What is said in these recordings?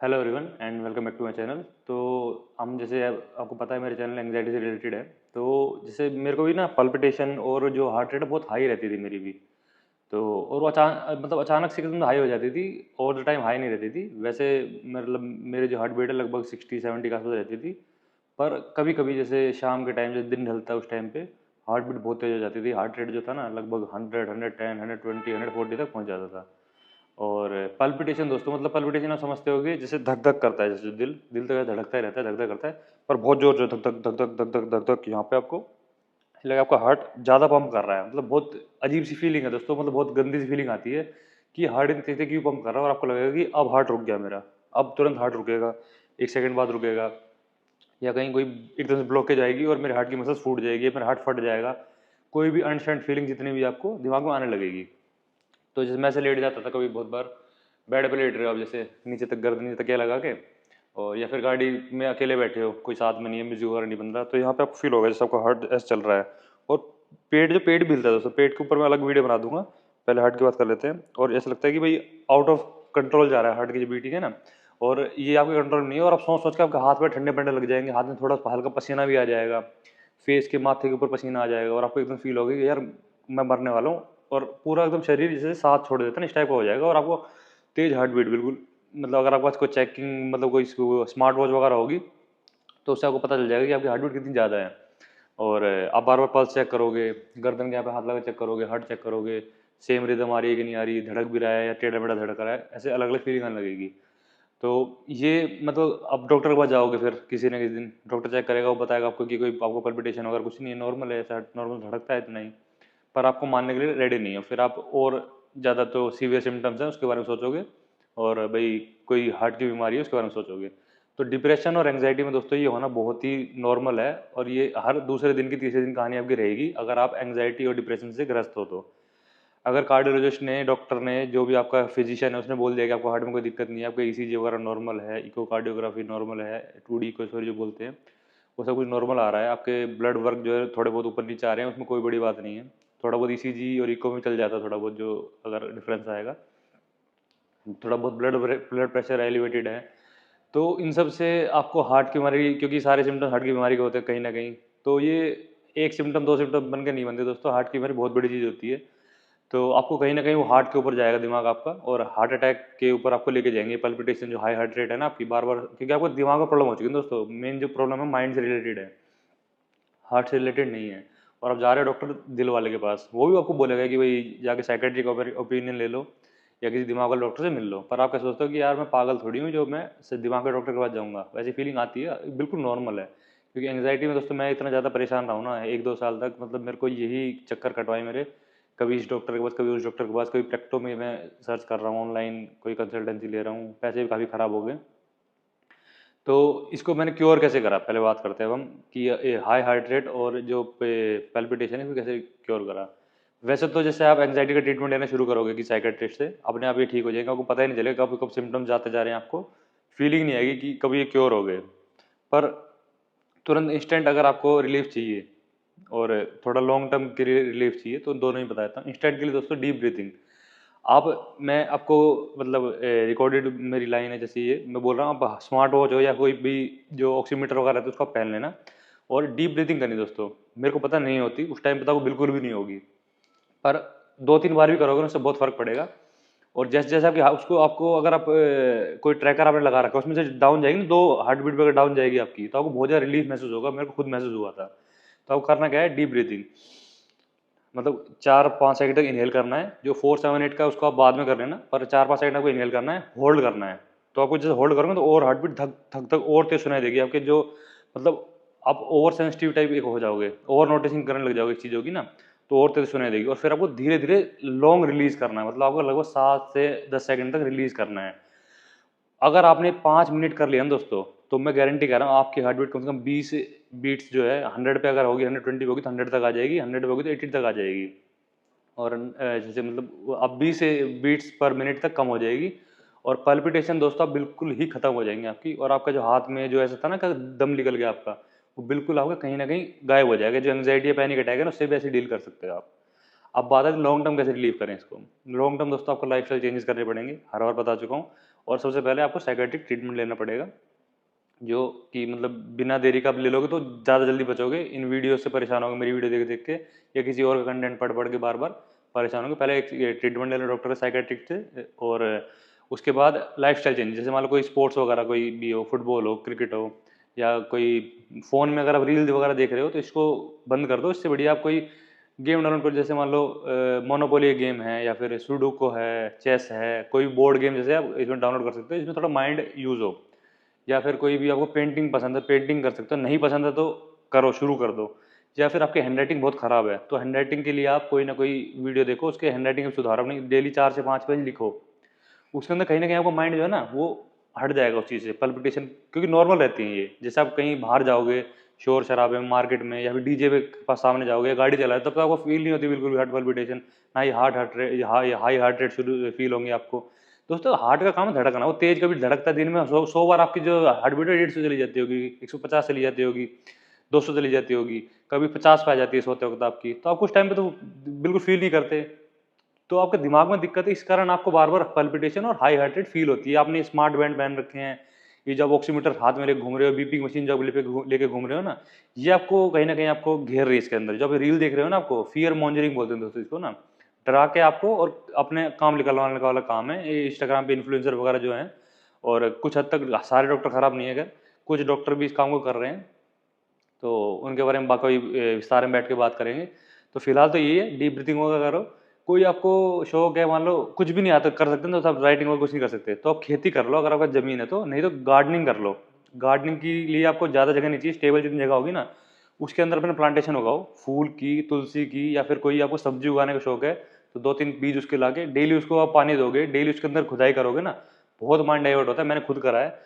Hello everyone and welcome back to my channel. तो हम जैसे आपको पता है मेरे चैनल एंग्जाइटी से रिलेटेड है। तो जैसे मेरे को भी ना पल्पिटेशन और जो हार्ट रेट है बहुत हाई रहती थी मेरी भी। तो और वो अचानक से एकदम हाई हो जाती थी। ऑल द टाइम हाई नहीं रहती थी वैसे। मतलब मेरे जो हार्ट बीट है लगभग 60-70 के आसपास रहती थी। पर कभी कभी जैसे शाम के टाइम जब दिन ढलता है उस टाइम पे हार्ट बीट बहुत तेज हो जाती थी। हार्ट रेट जो था ना लगभग 100, 110, 120, 140 तक पहुंच जाता था। और पल्पिटेशन दोस्तों मतलब पल्पिटेशन आप समझते होगे जैसे धक धक करता है, जैसे दिल दिल तो धड़कता ही रहता है, धक धक करता है। पर बहुत जोर जो धक धक धक धक धक धक धक धक यहाँ पे आपको लगा आपका हार्ट ज़्यादा पंप कर रहा है। मतलब बहुत अजीब सी फीलिंग है दोस्तों, मतलब बहुत गंदी सी फीलिंग आती है कि हार्ट इतनी तेज क्यों पंप कर रहा है। और आपको लगेगा कि अब हार्ट रुक गया मेरा, अब तुरंत हार्ट रुकेगा, 1 सेकंड बाद रुकेगा, या कहीं कोई एकदम से ब्लॉकेज आएगी और मेरे हार्ट की मसल्स फूट जाएगी, मेरा हार्ट फट जाएगा। कोई भी अनस्टैंड फीलिंग जितनी भी आपको दिमाग में आने लगेगी। तो जैसे मैं ऐसे लेट जाता था कभी बहुत बार, बेड पे लेट रहे हो आप जैसे नीचे तक गर्दन नीचे तकिया लगा के, और या फिर गाड़ी में अकेले बैठे हो, कोई साथ में नहीं है, म्यूजिक वगैरह नहीं बन रहा, तो यहाँ पे आपको फील होगा जैसे आपका हार्ट ऐसे चल रहा है। और पेट भी हिलता है दोस्तों। पेट के ऊपर मैं अलग वीडियो बना दूंगा। पहले हार्ट की बात कर लेते हैं। और ऐसा लगता है कि भाई आउट ऑफ कंट्रोल जा रहा है हार्ट की जो बीटिंग है ना। और ये आपके कंट्रोल में नहीं है, और आप सोच सोच के आपके हाथ में ठंडे ठंडे लग जाएंगे, हाथ में थोड़ा हल्का पसीना भी आ जाएगा, फेस के माथे के ऊपर पसीना आ जाएगा, और आपको एकदम फील होगा कि यार मैं मरने वाला हूँ। और पूरा एकदम शरीर जैसे साथ छोड़ देता है ना, इस टाइप का हो जाएगा। और आपको तेज हार्ट बीट बिल्कुल, मतलब अगर आपके पास कोई चेकिंग मतलब कोई स्मार्ट वॉच वगैरह होगी तो उससे आपको पता चल जाएगा कि आपकी हार्ट बीट कितनी ज़्यादा है। और आप बार बार पल्स चेक करोगे, गर्दन के यहाँ पे हाथ लगा चेक करोगे, हार्ट चेक करोगे, सेम रिदम आ रही है कि नहीं आ रही, धड़क भी रहा है या टेढ़ा मेढ़ा धड़क रहा है, ऐसे अलग अलग फीलिंग आने लगेगी। तो ये मतलब अब डॉक्टर के पास जाओगे फिर किसी न किसी दिन, डॉक्टर चेक करेगा, वो बताएगा आपको कि कोई आपको पल्पिटेशन वगैरह कुछ नहीं है, नॉर्मल है, ऐसा नॉर्मल धड़कता है इतना ही। पर आपको मानने के लिए रेडी नहीं हो, फिर आप और ज़्यादा तो सीवियर सिम्टम्स हैं उसके बारे में सोचोगे, और भाई कोई हार्ट की बीमारी है उसके बारे में सोचोगे। तो डिप्रेशन और एंग्जाइटी में दोस्तों ये होना बहुत ही नॉर्मल है, और ये हर दूसरे दिन की तीसरे दिन कहानी आपकी रहेगी अगर आप एंग्जाइटी और डिप्रेशन से ग्रस्त हो तो। अगर कार्डियोलॉजिस्ट ने, डॉक्टर ने, जो भी आपका फिजिशियन है उसने बोल दिया कि आपको हार्ट में कोई दिक्कत नहीं है, आपका ईसीजी वगैरह नॉर्मल है, इकोकार्डियोग्राफी नॉर्मल है, 2D को सॉरी जो बोलते हैं वो सब कुछ नॉर्मल आ रहा है, आपके ब्लड वर्क जो है थोड़े बहुत ऊपर नीचे आ रहे हैं, उसमें कोई बड़ी बात नहीं है, थोड़ा बहुत ईसीजी और इको में चल जाता है थोड़ा बहुत जो अगर डिफरेंस आएगा, थोड़ा बहुत ब्लड ब्लड प्रेशर एलिवेटेड है, तो इन सब से आपको हार्ट की बीमारी, क्योंकि सारे सिम्टम्स हार्ट की बीमारी के होते हैं कहीं ना कहीं, तो ये एक सिम्टम दो सिम्टम बन के नहीं बनते दोस्तों। हार्ट की बीमारी बहुत बड़ी चीज़ होती है। तो आपको कहीं ना कहीं वो हार्ट के ऊपर जाएगा दिमाग आपका, और हार्ट अटैक के ऊपर आपको लेके जाएंगे। पल्पिटेशन जो हाई हार्ट रेट है ना आपकी बार बार, क्योंकि आपको दिमाग में प्रॉब्लम हो चुकी है दोस्तों। मेन जो प्रॉब्लम है माइंड से रिलेटेड है, हार्ट से रिलेटेड नहीं है। और आप जा रहे हो डॉक्टर दिल वाले के पास, वो भी आपको बोलेगा कि भाई जाके साइकेट्रिक ओपिनियन ले लो या किसी दिमाग वाले डॉक्टर से मिल लो। पर आप क्या सोचते हो कि यार मैं पागल थोड़ी हूँ जो मैं दिमाग के डॉक्टर के पास जाऊँगा, वैसी फीलिंग आती है, बिल्कुल नॉर्मल है। क्योंकि एंग्जाइटी में दोस्तों मैं इतना ज़्यादा परेशान रहा हूँ ना 1-2 साल तक, मतलब मेरे को यही चक्कर कटवाए मेरे, कभी इस डॉक्टर के पास कभी उस डॉक्टर के पास, कभी प्रेक्टो में मैं सर्च कर रहा हूँ ऑनलाइन, कोई कंसल्टेंसी ले रहा हूँ, पैसे भी काफ़ी ख़राब हो गए। तो इसको मैंने क्योर कैसे करा, पहले बात करते हैं अब हम कि ये हाई हार्ट रेट और जो पैल्पिटेशन है इसको कैसे क्योर करा। वैसे तो जैसे आप एंग्जाइटी का ट्रीटमेंट लेना शुरू करोगे कि साइकेट्रिस्ट से, अपने आप ये ठीक हो जाएगा, आपको पता ही नहीं चलेगा कब कब सिम्टम्स जाते जा रहे हैं, आपको फीलिंग नहीं आएगी कि कभी ये क्योर हो गए। पर तुरंत इंस्टेंट अगर आपको रिलीफ चाहिए और थोड़ा लॉन्ग टर्म के लिए रिलीफ चाहिए तो दोनों ही बताता हूँ। इंस्टेंट के लिए दोस्तों डीप ब्रीथिंग। आप मैं आपको मतलब रिकॉर्डेड मेरी लाइन है, जैसे ये मैं बोल रहा हूँ, आप स्मार्ट वॉच हो या कोई भी जो ऑक्सीमीटर वगैरह रहता है उसको आप पहन लेना, और डीप ब्रीथिंग करनी दोस्तों। मेरे को पता नहीं होती उस टाइम, पता को बिल्कुल भी नहीं होगी, पर 2-3 बार भी करोगे ना उससे बहुत फर्क पड़ेगा। और जैसे जैसे आपकी उसको आपको अगर आप कोई ट्रैकर आपने लगा रखा है उसमें से डाउन जाएगी ना, 2 हार्ट बीट पर डाउन जाएगी आपकी, तो आपको बहुत ज़्यादा रिलीफ महसूस होगा। मेरे को खुद महसूस हुआ था। तो आपको करना क्या है, डीप ब्रीथिंग, मतलब 4-5 सेकंड तक इनहेल करना है। जो 4-7-8 का उसको आप बाद में कर लेना, पर 4-5 सेकंड आपको इनहेल करना है, होल्ड करना है। तो आपको जैसे होल्ड करोगे तो और हार्ट बीट धक धक धक और तेज सुनाई देगी आपके, जो मतलब आप ओवर सेंसिटिव टाइप एक हो जाओगे, ओवर नोटिसिंग करने लग जाओगे इस चीज़ों की ना, तो और तेज सुनाई देगी। और फिर आपको धीरे धीरे लॉन्ग रिलीज करना है, मतलब आपको लगभग 7 से 10 सेकंड तक रिलीज करना है। अगर आपने 5 मिनट कर लिया ना दोस्तों, तो मैं गारंटी कर रहा हूँ आपकी हार्ट बीट कम से कम 20 बीट्स जो है, 100 पे अगर होगी, 120 पे होगी तो 100 तक आ जाएगी, 100 पे होगी तो 80 तक आ जाएगी। और जैसे मतलब अब 20 बीट्स पर मिनट तक कम हो जाएगी। और पल्पिटेशन दोस्तों आप बिल्कुल ही खत्म हो जाएंगे आपकी, और आपका जो हाथ में जो ऐसा था ना कि दम निकल गया आपका, वो बिल्कुल आपका कहीं ना कहीं गायब हो जाएगा। जो एंग्जाइटी या पैनिक अटैक है ना उससे भी ऐसे डील कर सकते हो आप। अब बात है लॉन्ग टर्म कैसे रिलीव करें इसको। लॉन्ग टर्म दोस्तों आपको लाइफ स्टाइल चेंजेस करने पड़ेंगे, हर बार बता चुका हूँ। और सबसे पहले आपको साइकियाट्रिक ट्रीटमेंट लेना पड़ेगा, जो कि मतलब बिना देरी का आप ले लोगे तो ज़्यादा जल्दी बचोगे। इन वीडियो से परेशान होगे, मेरी वीडियो देख देख के या किसी और का कंटेंट पढ़ पढ़ के बार बार परेशान होगे। पहले एक ट्रीटमेंट ले लो डॉक्टर साइकियाट्रिक से, और उसके बाद लाइफस्टाइल चेंज, जैसे मान लो कोई स्पोर्ट्स वगैरह कोई भी हो, फुटबॉल हो, क्रिकेट हो, या कोई फ़ोन में अगर आप रील वगैरह देख रहे हो तो इसको बंद कर दो। इससे बढ़िया आप कोई गेम डाउनलोड करो, जैसे मान लो मोनोपोली गेम है, या फिर सुडोको है, चेस है, कोई बोर्ड गेम जैसे आप इसमें डाउनलोड कर सकते हो, इसमें थोड़ा माइंड यूज़ हो। या फिर कोई भी आपको पेंटिंग पसंद है, पेंटिंग कर सकते हो, नहीं पसंद है तो करो, शुरू कर दो। या फिर आपकी हैंडराइटिंग बहुत ख़राब है तो हैंडराइटिंग के लिए आप कोई ना कोई वीडियो देखो, उसके हैंडराइटिंग में सुधार, अपनी डेली 4 से 5 पेज लिखो। उसके अंदर कहीं ना कहीं आपको माइंड जो है ना वो हट जाएगा उस चीज़ से, पल्पिटेशन, क्योंकि नॉर्मल रहती हैं ये। जैसे आप कहीं बाहर जाओगे शोर शराबे में, मार्केट में, या फिर डीजे पे पास सामने जाओगे या गाड़ी चलाए, तब तो आपको फील नहीं होती बिल्कुल भी हार्ट पल्पिटेशन, ना ही heart rate, high heart rate शुरू फील होंगे आपको। दोस्तों हार्ट का काम है धड़कना, वो तेज कभी धड़कता है दिन में 100 बार, आपकी जो हार्ट बीट है 150 चली जाती होगी, 150 चली जाती होगी, 200 चली जाती होगी, कभी 50 पे आ जाती है सोते वक्त आपकी, तो आप कुछ टाइम पे तो बिल्कुल फील नहीं करते। तो आपके दिमाग में दिक्कत है, इस कारण आपको बार बार पल्पिटेशन और हाई हार्ट रेट फील होती है। आपने स्मार्ट बैंड पहन रखे हैं, ये जब ऑक्सीमीटर हाथ में लेके घूम रहे हो, बीपी मशीन जब लेके घूम रहे हो ना, ये आपको कहीं ना कहीं आपको घेर रही है इसके अंदर। जब रील देख रहे हो ना, आपको फियर मॉन्जरिंग बोलते हैं दोस्तों इसको ना, डरा के आपको और अपने काम निकलवाने का वाला काम है ये। इंस्टाग्राम पे इन्फ्लुएंसर वगैरह जो हैं, और कुछ हद तक सारे डॉक्टर खराब नहीं है, अगर कुछ डॉक्टर भी इस काम को कर रहे हैं, तो उनके बारे में बाकी विस्तार में बैठ के बात करेंगे। तो फिलहाल तो यही है, डीप ब्रीथिंग वगैरह करो। कोई आपको शौक है, मान लो कुछ भी नहीं आता कर सकते ना, तो आप राइटिंग वगैरह कुछ नहीं कर सकते तो आप खेती कर लो अगर आपका ज़मीन है तो, नहीं तो गार्डनिंग कर लो। गार्डनिंग के लिए आपको ज़्यादा जगह नहीं चाहिए, स्टेबल जितनी जगह होगी ना उसके अंदर अपने प्लांटेशन उगाओ, फूल की, तुलसी की, या फिर कोई आपको सब्जी उगाने का शौक है तो 2-3 बीज उसके लाके डेली उसको आप पानी दोगे, डेली उसके अंदर खुदाई करोगे ना, बहुत माइंड डाइवर्ट होता है, मैंने खुद करा है।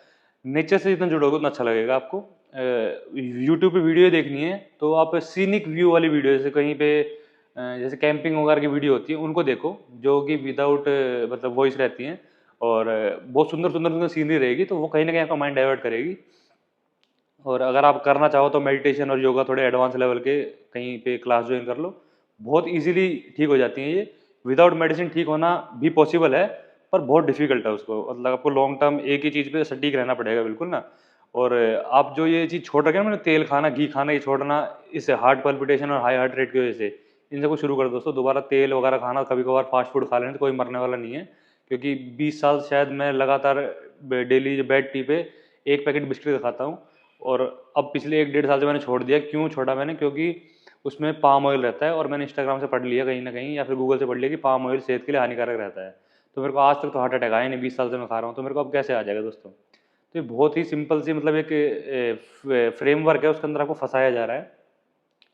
नेचर से जितना जुड़ोगे उतना अच्छा लगेगा आपको। यूट्यूब पे वीडियो देखनी है तो आप सीनिक व्यू वाली वीडियो, जैसे कहीं पे जैसे कैंपिंग वगैरह की वीडियो होती है उनको देखो, जो कि विदाउट मतलब वॉइस रहती हैं, और बहुत सुंदर सुंदर सुंदर सीनरी रहेगी, तो वो कहीं ना कहीं आपका माइंड डाइवर्ट करेगी। और अगर आप करना चाहो तो मेडिटेशन और योगा थोड़े एडवांस लेवल के कहीं पे क्लास ज्वाइन कर लो, बहुत इजीली ठीक हो जाती हैं ये। विदाउट मेडिसिन ठीक होना भी पॉसिबल है, पर बहुत डिफिकल्ट है उसको, मतलब आपको लॉन्ग टर्म एक ही चीज़ पे सटीक रहना पड़ेगा बिल्कुल ना। और आप जो ये चीज़ छोड़ रखे ना, मैंने तेल खाना, घी खाना, ये छोड़ना, इससे हार्ट पल्पिटेशन और हाई हार्ट रेट की वजह से, इनसे कुछ शुरू कर दो दोस्तों। दोबारा तेल वगैरह खाना, कभी कभार फास्ट फूड खा लेने तो कोई मरने वाला नहीं है, क्योंकि 20 साल शायद मैं लगातार डेली बेड टी पे एक पैकेट बिस्किट का खाता हूँ, और अब पिछले 1-1.5 साल से मैंने छोड़ दिया। क्यों छोड़ा मैंने? क्योंकि उसमें पाम ऑयल रहता है, और मैंने इंस्टाग्राम से पढ़ लिया कहीं ना कहीं, या फिर गूगल से पढ़ लिया कि पाम ऑयल सेहत के लिए हानिकारक रहता है। तो मेरे को आज तक तो हार्ट अटैक आया नहीं, 20 साल से मैं खा रहा हूँ, तो मेरे को अब कैसे आ जाएगा दोस्तों? तो ये बहुत ही सिंपल सी मतलब एक फ्रेमवर्क है, उसके अंदर आपको फंसाया जा रहा है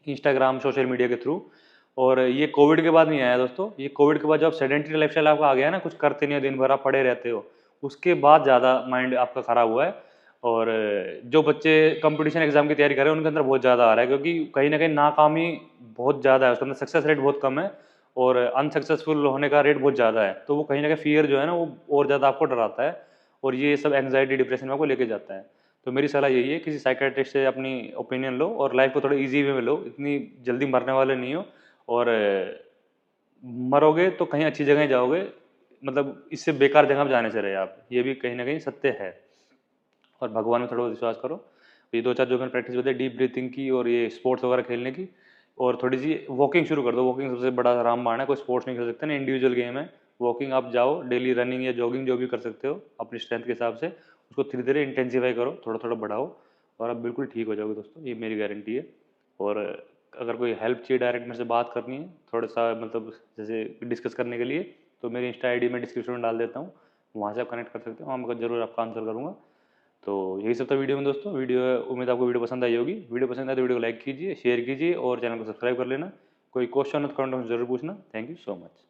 इंस्टाग्राम सोशल मीडिया के थ्रू। और ये कोविड के बाद नहीं आया दोस्तों, ये कोविड के बाद जब सेडेंटरी लाइफस्टाइल आपका आ गया ना, कुछ करते नहीं हो, दिन भर आप पड़े रहते हो, उसके बाद ज़्यादा माइंड आपका ख़राब हुआ है। और जो बच्चे कंपटीशन एग्जाम की तैयारी कर रहे हैं उनके अंदर बहुत ज़्यादा आ रहा है, क्योंकि कहीं ना कहीं नाकामी बहुत ज़्यादा है, उसके अंदर सक्सेस रेट बहुत कम है, और अनसक्सेसफुल होने का रेट बहुत ज़्यादा है। तो वो कहीं ना कहीं फियर जो है ना वो और ज़्यादा आपको डराता है, और ये सब एंग्जाइटी डिप्रेशन में आपको लेके जाता है। तो मेरी सलाह यही है, किसी साइकेट्रिस्ट से अपनी ओपिनियन लो, और लाइफ को थोड़ा इजी वे में लो, इतनी जल्दी मरने वाले नहीं हो। और मरोगे तो कहीं अच्छी जगह जाओगे, मतलब इससे बेकार जगह में जाने से रहे आप, ये भी कहीं ना कहीं सत्य है। और भगवान में थोड़ा विश्वास करो। ये 2-4 जो मैंने प्रैक्टिस बताई, डीप ब्रीथिंग की और ये स्पोर्ट्स वगैरह खेलने की, और थोड़ी सी वॉकिंग शुरू कर दो। वॉकिंग सबसे बड़ा रामबाण है, कोई स्पोर्ट्स नहीं खेल सकते ना, इंडिविजुअल गेम है वॉकिंग। आप जाओ डेली रनिंग या जॉगिंग जो भी कर सकते हो अपनी स्ट्रेंथ के हिसाब से, उसको धीरे धीरे इंटेंसीफाई करो, थोड़ा थोड़ा बढ़ाओ, और आप बिल्कुल ठीक हो जाओगे दोस्तों, ये मेरी गारंटी है। और अगर कोई हेल्प चाहिए, डायरेक्ट मेरे से बात करनी है थोड़ा सा, मतलब जैसे डिस्कस करने के लिए, तो मेरी इंस्टा आईडी मैं डिस्क्रिप्शन में डाल देता हूँ, वहाँ से आप कनेक्ट कर सकते हो, वहाँ मैं ज़रूर आपका आंसर करूँगा। तो यही सब था वीडियो में दोस्तों। वीडियो उम्मीद आपको वीडियो पसंद आई होगी। वीडियो पसंद आए तो वीडियो को लाइक कीजिए, शेयर कीजिए, और चैनल को सब्सक्राइब कर लेना। कोई क्वेश्चन हो तो कमेंट में जरूर पूछना। Thank you so much.